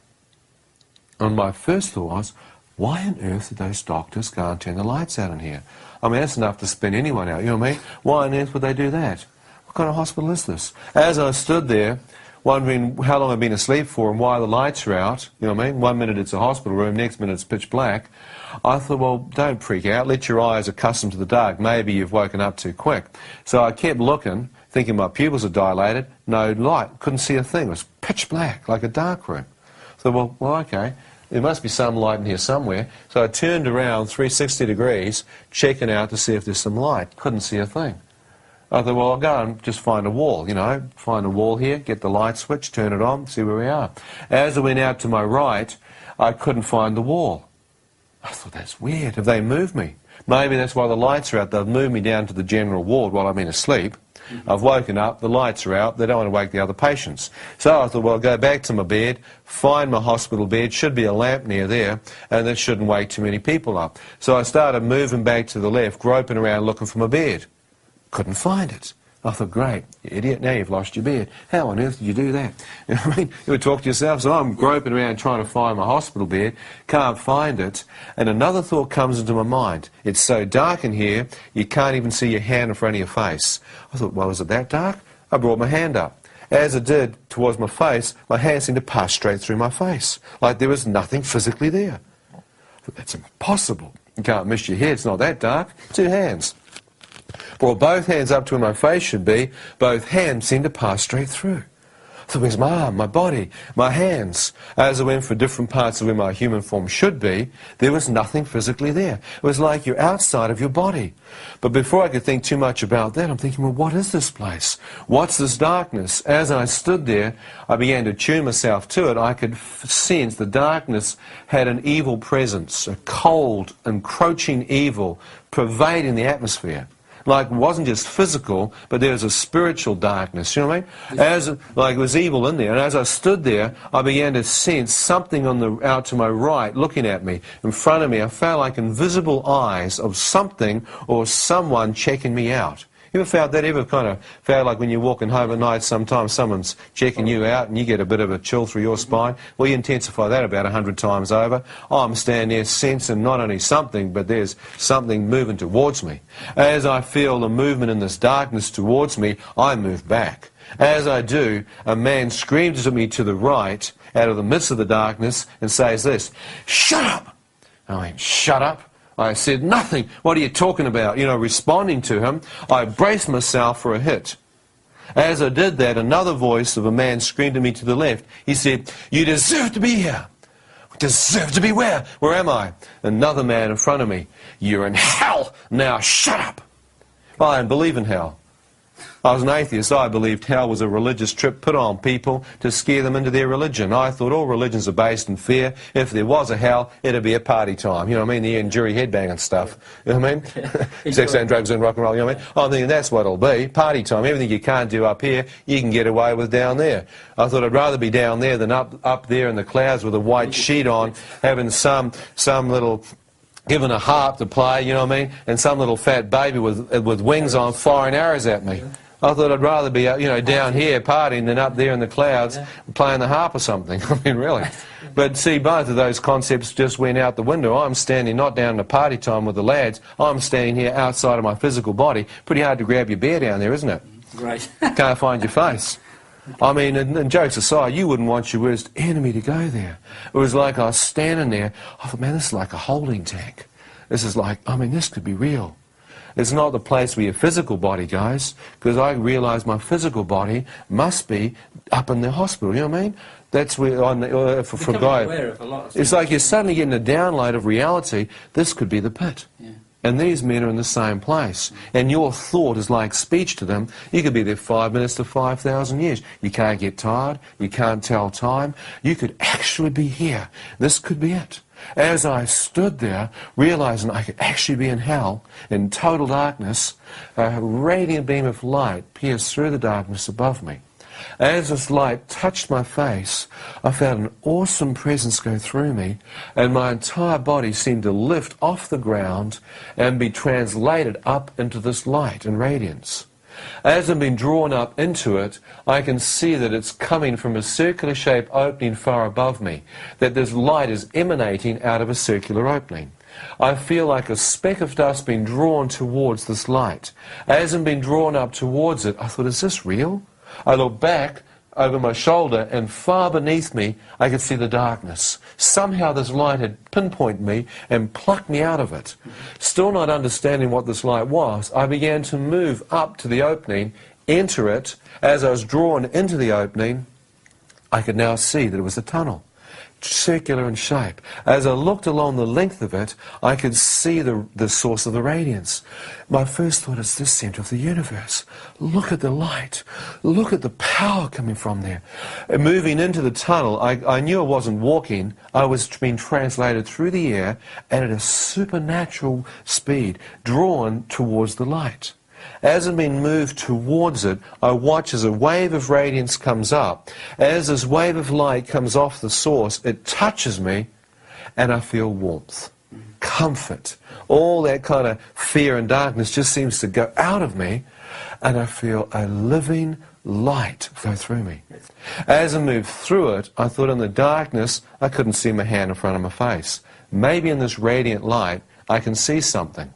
And my first thought was, why on earth did those doctors go and turn the lights out in here? I mean, that's enough to spin anyone out, you know what I mean? Why on earth would they do that? What kind of hospital is this? As I stood there, wondering how long I'd been asleep for and why the lights are out, you know what I mean? 1 minute it's a hospital room, next minute it's pitch black. I thought, well, don't freak out. Let your eyes accustom to the dark. Maybe you've woken up too quick. So I kept looking, thinking my pupils are dilated. No light. Couldn't see a thing. It was pitch black, like a dark room. So, well, okay. There must be some light in here somewhere. So I turned around 360 degrees, checking out to see if there's some light. Couldn't see a thing. I thought, well, I'll go and just find a wall, you know, find a wall here, get the light switch, turn it on, see where we are. As I went out to my right, I couldn't find the wall. I thought, that's weird. Have they moved me? Maybe that's why the lights are out. They've moved me down to the general ward while I've been asleep. I've woken up, the lights are out, they don't want to wake the other patients. So I thought, well, I'll go back to my bed, find my hospital bed, should be a lamp near there, and that shouldn't wake too many people up. So I started moving back to the left, groping around looking for my bed. Couldn't find it. I thought, great, you idiot, now you've lost your bed. How on earth did you do that? You know what I mean? You would talk to yourself, so I'm groping around trying to find my hospital bed, can't find it, and another thought comes into my mind. It's so dark in here, you can't even see your hand in front of your face. I thought, well, is it that dark? I brought my hand up. As it did towards my face, my hand seemed to pass straight through my face, like there was nothing physically there. I thought, that's impossible. You can't miss your head, it's not that dark. 2 hands. Brought both hands up to where my face should be. Both hands seemed to pass straight through. So where's my arm, my body, my hands? As I went for different parts of where my human form should be, there was nothing physically there. It was like you're outside of your body. But before I could think too much about that, I'm thinking, well, what is this place? What's this darkness? As I stood there, I began to tune myself to it. I could sense the darkness had an evil presence, a cold, encroaching evil pervading the atmosphere. Like, it wasn't just physical, but there was a spiritual darkness, you know what I mean? Like, it was evil in there. And as I stood there, I began to sense something out to my right, looking at me. In front of me, I felt like invisible eyes of something or someone checking me out. You ever felt that? Ever kind of felt like when you're walking home at night, sometimes someone's checking you out and you get a bit of a chill through your spine? Well, you intensify that about 100 times over. I'm standing there sensing not only something, but there's something moving towards me. As I feel the movement in this darkness towards me, I move back. As I do, a man screams at me to the right, out of the midst of the darkness, and says this, "Shut up!" I went, "Shut up?" I said, "Nothing. What are you talking about?" You know, responding to him, I braced myself for a hit. As I did that, another voice of a man screamed at me to the left. He said, "You deserve to be here." "Deserve to be where? Where am I?" Another man in front of me. "You're in hell. Now shut up." Well, I don't believe in hell. I was an atheist. I believed hell was a religious trip put on people to scare them into their religion. I thought all religions are based in fear. If there was a hell, it'd be a party time. You know what I mean? The jury headbang and stuff. You know what I mean? Sex and drugs and rock and roll. You know what I mean? I'm thinking that's what it'll be. Party time. Everything you can't do up here, you can get away with down there. I thought I'd rather be down there than up there in the clouds with a white sheet on, having some little... given a harp to play, you know what I mean, and some little fat baby with wings on firing arrows at me. I thought I'd rather be, you know, down here partying than up there in the clouds playing the harp or something. I mean, really. But see, both of those concepts just went out the window. I'm standing not down in the party time with the lads. I'm standing here outside of my physical body. Pretty hard to grab your bear down there, isn't it? Right. Can't find your face. I mean, and jokes aside, you wouldn't want your worst enemy to go there. It was like I was standing there. I thought, man, this is like a holding tank. This is like, I mean, this could be real. It's not the place where your physical body goes, because I realised my physical body must be up in the hospital, you know what I mean? That's where, for guys, it's like you're suddenly getting a download of reality. This could be the pit. Yeah. And these men are in the same place. And your thought is like speech to them. You could be there 5 minutes to 5,000 years. You can't get tired. You can't tell time. You could actually be here. This could be it. As I stood there, realizing I could actually be in hell, in total darkness, a radiant beam of light pierced through the darkness above me. As this light touched my face, I felt an awesome presence go through me, and my entire body seemed to lift off the ground and be translated up into this light and radiance. As I'm being drawn up into it, I can see that it's coming from a circular-shaped opening far above me, that this light is emanating out of a circular opening. I feel like a speck of dust being drawn towards this light. As I'm being drawn up towards it, I thought, is this real? I looked back over my shoulder, and far beneath me, I could see the darkness. Somehow this light had pinpointed me and plucked me out of it. Still not understanding what this light was, I began to move up to the opening, enter it. As I was drawn into the opening, I could now see that it was a tunnel, circular in shape. As I looked along the length of it, I could see the source of the radiance. My first thought is this center of the universe. Look at the light. Look at the power coming from there. And moving into the tunnel, I knew I wasn't walking. I was being translated through the air and at a supernatural speed, drawn towards the light. As I'm being moved towards it, I watch as a wave of radiance comes up. As this wave of light comes off the source, it touches me, and I feel warmth, comfort. All that kind of fear and darkness just seems to go out of me, and I feel a living light flow through me. As I moved through it, I thought in the darkness, I couldn't see my hand in front of my face. Maybe in this radiant light, I can see something.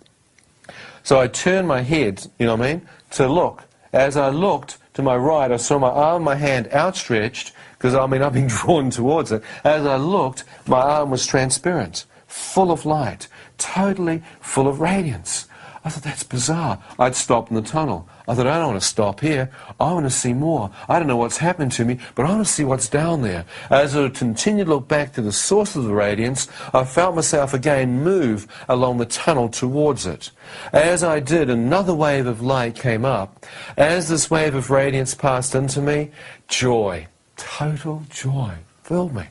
So I turned my head, you know what I mean, to look. As I looked to my right, I saw my arm, my hand outstretched, because I mean I've been drawn towards it. As I looked, my arm was transparent, full of light, totally full of radiance. I thought, that's bizarre. I'd stopped in the tunnel. I thought, I don't want to stop here. I want to see more. I don't know what's happened to me, but I want to see what's down there. As I continued to look back to the source of the radiance, I felt myself again move along the tunnel towards it. As I did, another wave of light came up. As this wave of radiance passed into me, joy, total joy, filled me.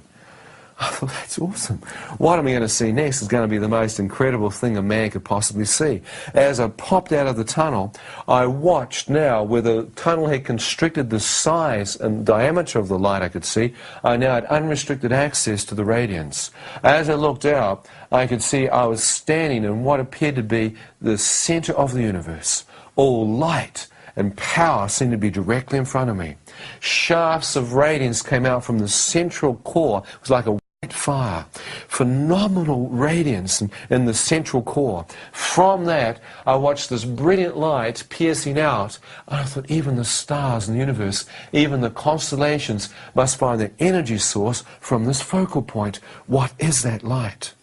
I thought, that's awesome. What am I going to see next is going to be the most incredible thing a man could possibly see. As I popped out of the tunnel, I watched now where the tunnel had constricted the size and diameter of the light I could see. I now had unrestricted access to the radiance. As I looked out, I could see I was standing in what appeared to be the center of the universe. All light and power seemed to be directly in front of me. Shafts of radiance came out from the central core. It was like a fire, phenomenal radiance in the central core. From that, I watched this brilliant light piercing out, and I thought even the stars in the universe, even the constellations must find their energy source from this focal point. What is that light?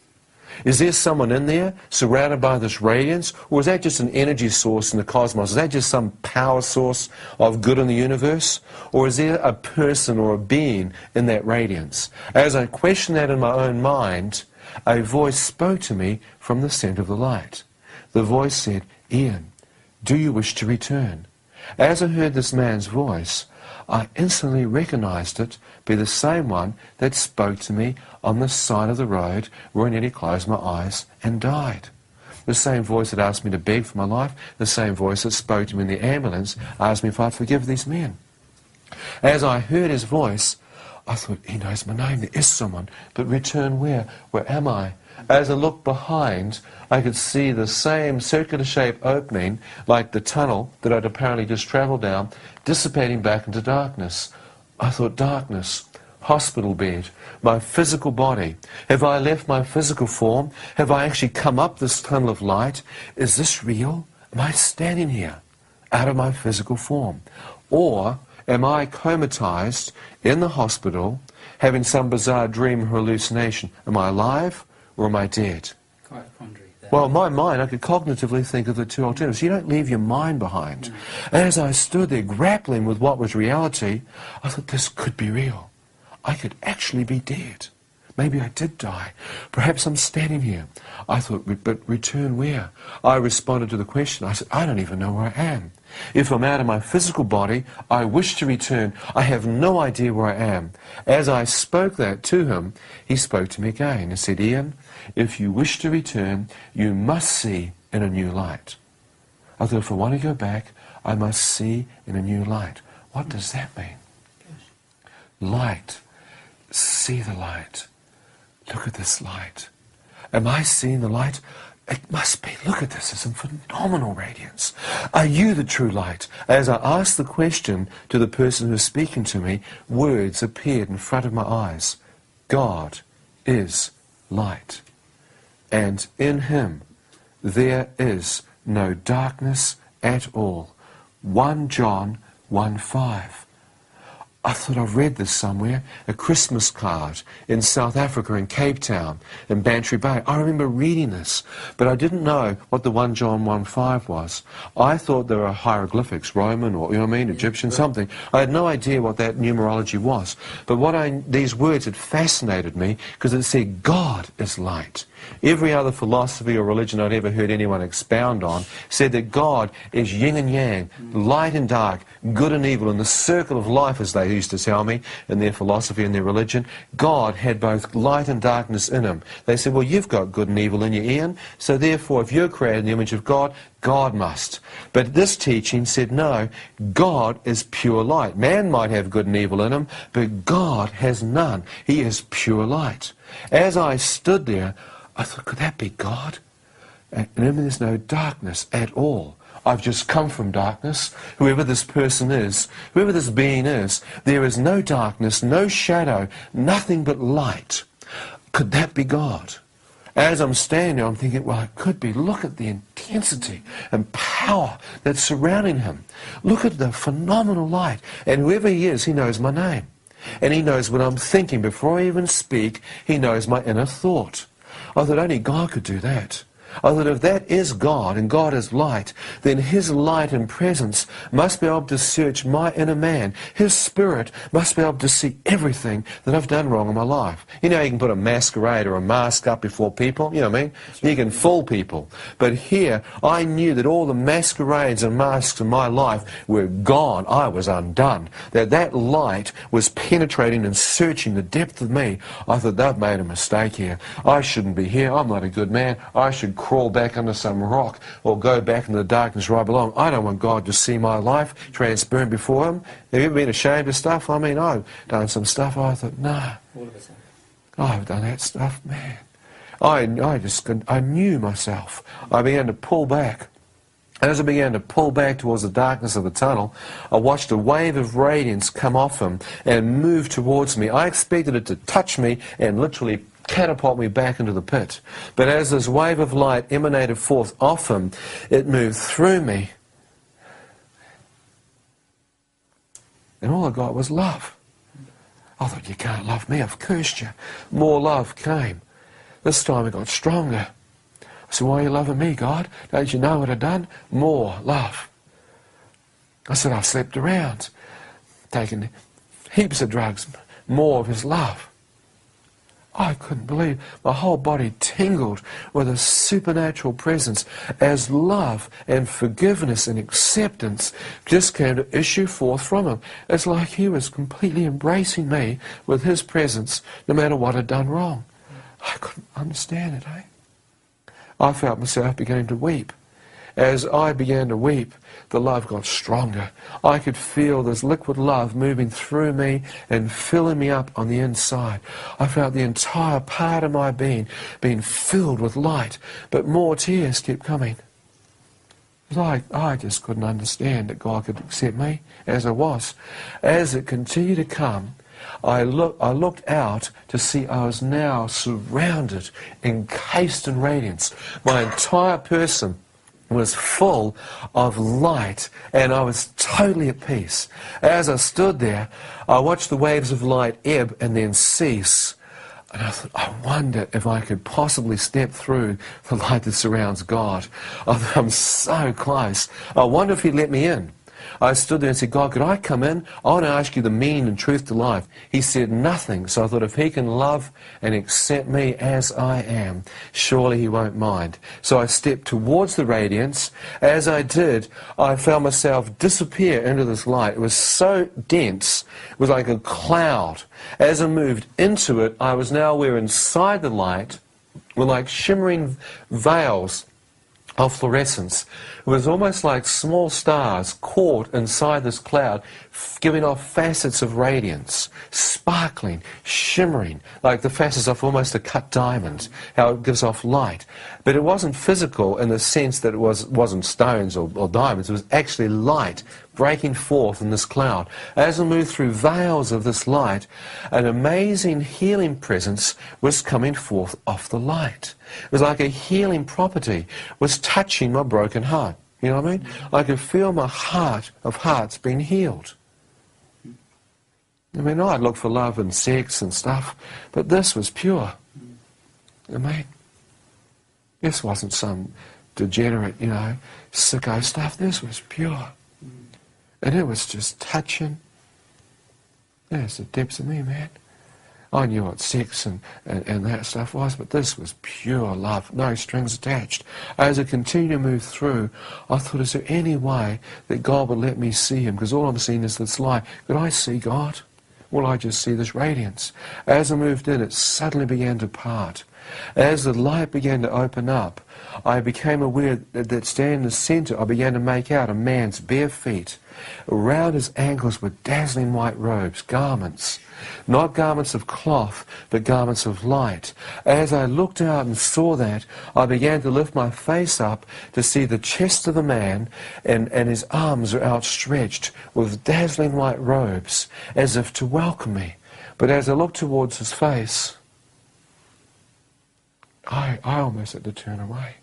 Is there someone in there surrounded by this radiance, or is that just an energy source in the cosmos? Is that just some power source of good in the universe? Or is there a person or a being in that radiance? As I questioned that in my own mind, a voice spoke to me from the center of the light. The voice said, Ian, do you wish to return? As I heard this man's voice, I instantly recognized it be the same one that spoke to me on the side of the road where I nearly closed my eyes and died. The same voice that asked me to beg for my life, the same voice that spoke to me in the ambulance, asked me if I'd forgive these men. As I heard his voice, I thought, he knows my name, there is someone, but return where? Where am I? As I looked behind, I could see the same circular-shaped opening, like the tunnel that I'd apparently just travelled down, dissipating back into darkness. I thought, darkness, hospital bed, my physical body. Have I left my physical form? Have I actually come up this tunnel of light? Is this real? Am I standing here out of my physical form? Or am I comatized in the hospital, having some bizarre dream or hallucination? Am I alive or am I dead? Quite a quandary there. Well, my mind, I could cognitively think of the two alternatives. You don't leave your mind behind. As I stood there grappling with what was reality, I thought, this could be real. I could actually be dead. Maybe I did die. Perhaps I'm standing here. I thought, but return where? I responded to the question. I said, I don't even know where I am. If I'm out of my physical body, I wish to return. I have no idea where I am. As I spoke that to him, he spoke to me again and said, Ian, if you wish to return, you must see in a new light. I thought, if I want to go back, I must see in a new light. What does that mean? Light. See the light. Look at this light. Am I seeing the light? It must be. Look at this. It's a phenomenal radiance. Are you the true light? As I asked the question to the person who was speaking to me, words appeared in front of my eyes. God is light. And in him there is no darkness at all. 1 John 1:5. I thought I've read this somewhere, a Christmas card in South Africa, in Cape Town, in Bantry Bay. I remember reading this, but I didn't know what the 1 John 1:5 was. I thought there were hieroglyphics, Roman or, you know what I mean, Egyptian, something. I had no idea what that numerology was. But these words had fascinated me because it said God is light. Every other philosophy or religion I'd ever heard anyone expound on said that God is yin and yang, light and dark, good and evil, in the circle of life, as they used to tell me in their philosophy and their religion. God had both light and darkness in him. They said, well, you've got good and evil in you, Ian, so therefore if you're created in the image of God, God must. But this teaching said, no, God is pure light. Man might have good and evil in him, but God has none. He is pure light. As I stood there, I thought, could that be God? And in him there's no darkness at all. I've just come from darkness. Whoever this person is, whoever this being is, there is no darkness, no shadow, nothing but light. Could that be God? As I'm standing there, I'm thinking, well, it could be. Look at the intensity and power that's surrounding him. Look at the phenomenal light. And whoever he is, he knows my name. And he knows what I'm thinking. Before I even speak, he knows my inner thought. I thought only God could do that. I thought if that is God and God is light, then his light and presence must be able to search my inner man. His spirit must be able to see everything that I've done wrong in my life. You know, you can put a masquerade or a mask up before people, you know what I mean? You can fool people. But here, I knew that all the masquerades and masks in my life were gone. I was undone. That light was penetrating and searching the depth of me. I thought, they've made a mistake here. I shouldn't be here. I'm not a good man. I should crawl back under some rock or go back into the darkness where I belong. I don't want God to see my life transparent before him. Have you ever been ashamed of stuff? I mean, I've done some stuff. I thought, no. I've done that stuff, man. I knew myself. I began to pull back. As I began to pull back towards the darkness of the tunnel, I watched a wave of radiance come off him and move towards me. I expected it to touch me and literally catapult me back into the pit. But as this wave of light emanated forth off him, it moved through me. And all I got was love. I thought, you can't love me, I've cursed you. More love came. This time it got stronger. I said, why are you loving me, God? Don't you know what I've done? More love. I said, I've slept around, taken heaps of drugs, more of his love. I couldn't believe. My whole body tingled with a supernatural presence as love and forgiveness and acceptance just came to issue forth from him. It's like he was completely embracing me with his presence no matter what I'd done wrong. I couldn't understand it, I felt myself beginning to weep. As I began to weep, the love got stronger. I could feel this liquid love moving through me and filling me up on the inside. I felt the entire part of my being being filled with light, but more tears kept coming. I just couldn't understand that God could accept me as I was. As it continued to come, I looked out to see I was now surrounded, encased in radiance. My entire person was full of light, and I was totally at peace. As I stood there, I watched the waves of light ebb and then cease. And I thought, I wonder if I could possibly step through the light that surrounds God. I thought, I'm so close. I wonder if he'd let me in. I stood there and said, God, could I come in? I want to ask you the meaning and truth to life. He said nothing. So I thought, if he can love and accept me as I am, surely he won't mind. So I stepped towards the radiance. As I did, I found myself disappear into this light. It was so dense. It was like a cloud. As I moved into it, I was now where inside the light were like shimmering veils of fluorescence. It was almost like small stars caught inside this cloud, giving off facets of radiance, sparkling, shimmering, like the facets of almost a cut diamond, how it gives off light. But it wasn't physical in the sense that it wasn't stones or diamonds. It was actually light breaking forth in this cloud. As I moved through veils of this light, an amazing healing presence was coming forth off the light. It was like a healing property was touching my broken heart. You know what I mean? I could feel my heart of hearts being healed. I mean, I'd look for love and sex and stuff, but this was pure. I mean, this wasn't some degenerate, sicko stuff. This was pure. And it was just touching. There's the depths of me, man. I knew what sex and that stuff was, but this was pure love, no strings attached. As I continued to move through, I thought, is there any way that God would let me see him? Because all I'm seeing is this light. Could I see God? Will I just see this radiance? As I moved in, it suddenly began to part. As the light began to open up, I became aware that standing in the center, I began to make out a man's bare feet. Around his ankles were dazzling white robes, garments. Not garments of cloth, but garments of light. As I looked out and saw that, I began to lift my face up to see the chest of the man, and his arms were outstretched with dazzling white robes, as if to welcome me. But as I looked towards his face, I almost had to turn away.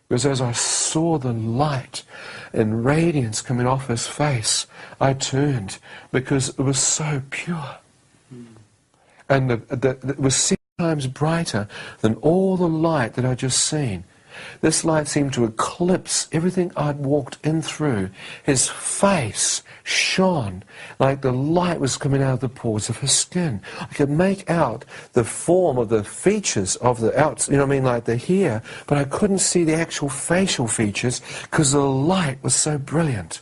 Because as I saw the light and radiance coming off his face, I turned because it was so pure. And it was 6 times brighter than all the light that I'd just seen. This light seemed to eclipse everything I'd walked in through. His face shone like the light was coming out of the pores of his skin. I could make out the form of the features of the like the hair, but I couldn't see the actual facial features because the light was so brilliant.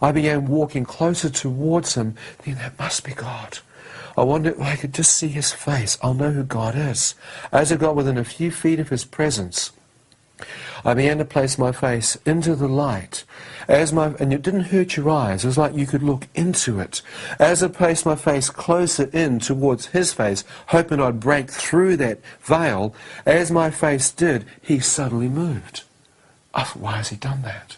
I began walking closer towards him, thinking, that must be God. I wondered if I could just see his face. I'll know who God is. As I got within a few feet of his presence, I began to place my face into the light. And it didn't hurt your eyes. It was like you could look into it. As I placed my face closer in towards his face, hoping I'd break through that veil, as my face did, he suddenly moved. I thought, why has he done that?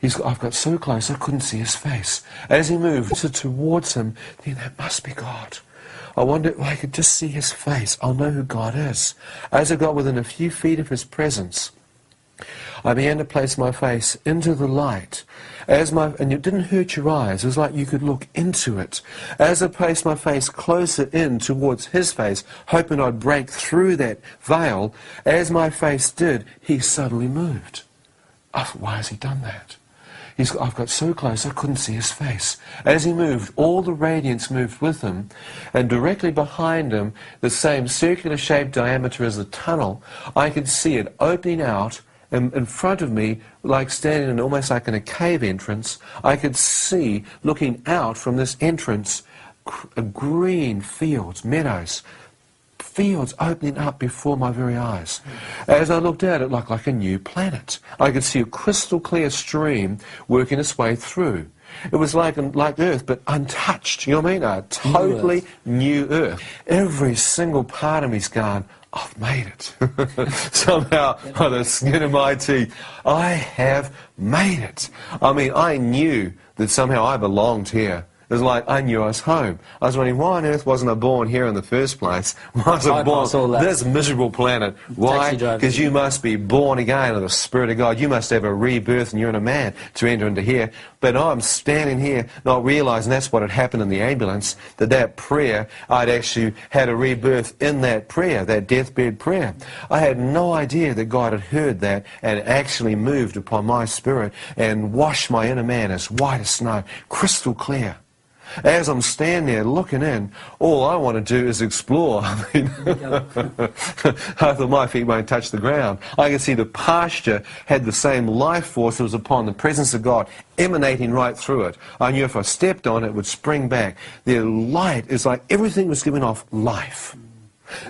I've got so close I couldn't see his face. As he moved towards him, thinking, that must be God. I wondered if I could just see his face. I'll know who God is. As I got within a few feet of his presence, I began to place my face into the light. And it didn't hurt your eyes. It was like you could look into it. As I placed my face closer in towards his face, hoping I'd break through that veil, as my face did, he suddenly moved. I thought, why has he done that? I've got so close I couldn't see his face. As he moved, all the radiance moved with him, and directly behind him, the same circular shaped diameter as the tunnel, I could see it opening out, and in front of me, like standing in almost like in a cave entrance, I could see, looking out from this entrance, green fields, meadows, fields opening up before my very eyes. As I looked at it, it looked like a new planet. I could see a crystal clear stream working its way through. It was like Earth, but untouched. You know what I mean? A totally new Earth. Every single part of me's gone, I've made it. Somehow, by the skin of my teeth, I have made it. I mean, I knew that somehow I belonged here. It was like I knew I was home. I was wondering, why on earth wasn't I born here in the first place? Why was I born on this miserable planet? Why? Because you must be born again of the Spirit of God. You must have a rebirth and you're in a man to enter into here. But I'm standing here not realising that's what had happened in the ambulance, that prayer, I'd actually had a rebirth in that prayer, that deathbed prayer. I had no idea that God had heard that and actually moved upon my spirit and washed my inner man as white as snow, crystal clear. As I'm standing there looking in, all I want to do is explore. I mean, I thought my feet won't touch the ground. I could see the pasture had the same life force that was upon the presence of God emanating right through it. I knew if I stepped on it, it would spring back. The light is like everything was giving off life.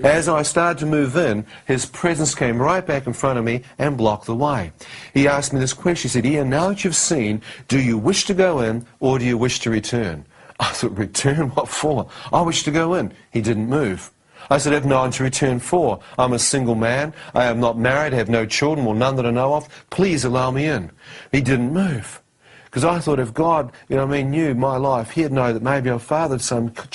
As I started to move in, his presence came right back in front of me and blocked the way. He asked me this question. He said, Ian, now that you've seen, do you wish to go in or do you wish to return? I thought, return? What for? I wish to go in. He didn't move. I said, I have no one to return for. I'm a single man. I am not married. I have no children, well, none that I know of. Please allow me in. He didn't move. Because I thought if God, knew my life, he'd know that maybe I fathered some child.